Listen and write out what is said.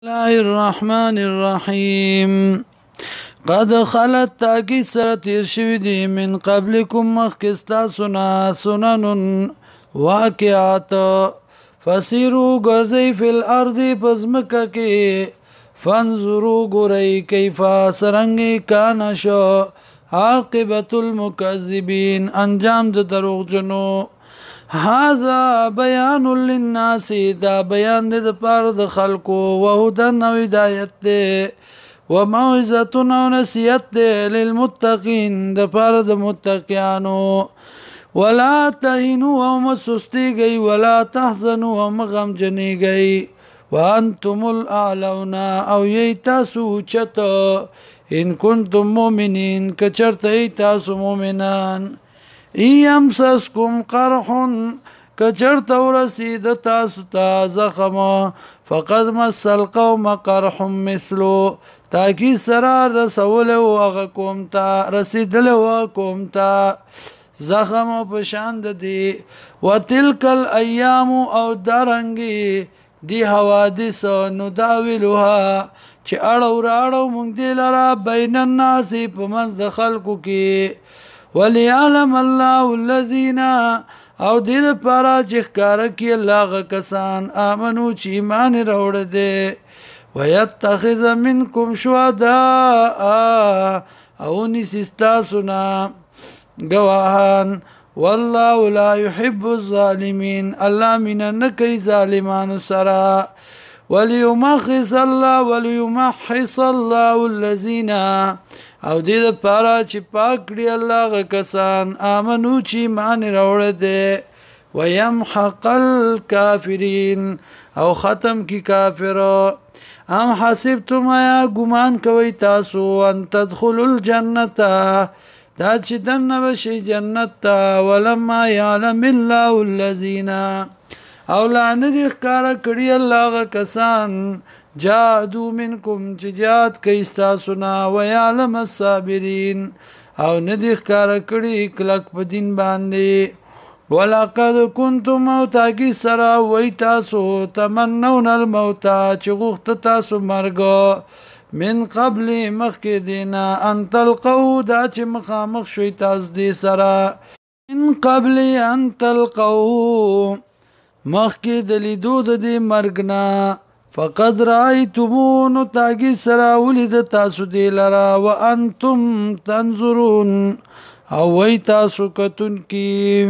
الله الرحمن الرحيم قد خلت تاكيد سره تیر شوی دی من قبلكم مخکستا سنن واقعات فسیرو گرزی فی الارض پزمکه کی فانظرو گرئی کیفا سرنگی کانشو عاقبت المکذبین انجام د دروغ جنو هذا بیان للناس دا بیان د پاره د خلکو وهدن او هدایت ده وموعظه او نصیحت ده للمتقین د پاره د متقینانو ولا تهنوا ومسستیږي ولا تحزنوا ومغمجنیږي وانتم الاعلون او یتاسو چت ان کنتم مؤمنین کچرته تاسو مؤمنان ایمسسکم قرحن کچرت ورسید تاسو تا زخم فقد مس القوم قرح مثلو تاکی سرا رسول و قوم تا رسیدل و قوم تا زخم پشاند دی و تلک الایام او دارنگی دی حوادث نداولها چه اړو راړو مونږ دی لرا بین الناس په منځ د خلکو کې وليعلم الله الذين او دې لپاره چې ښکارا کې الله کسان امنو چې ایمان راوړ دي ويتخذ منكم شهداء او نسستا سنا گواهان والله لا يحب الظالمين الله من نکي ظالمان سرا وليمحص الله الذين او دې لپاره چې پاک کړي الله کسان امنو چې ایمان راوړ دي ويمحق الكافرين او ختم کی کافر ام حسبتم یا ګمان کوي تاسو ان تدخلوا الجنه دا چې دنه بشي جنت ولما يعلم الله الذين او لعنه دي ښکارا کړي الله کسان جادو منکم ججات کیستا سنا ويعلم الصابرين او ندی ښکارا کړي کلک په دین باندې ولقد كنتم موتا کی سرا وای تاسو تمنون الموت چې غوښت تاسو مرګ من قبل مخک دینا ان تلقوا دا چې مخامخ شوي تاسو دې سرا من قبل ان تلقوا مخک د لیدو د دې مرګنا فقد رأيتمون تاگی سرا ولید تاسو دی لرا وانتم تنظرون او وی تاسو کتن کی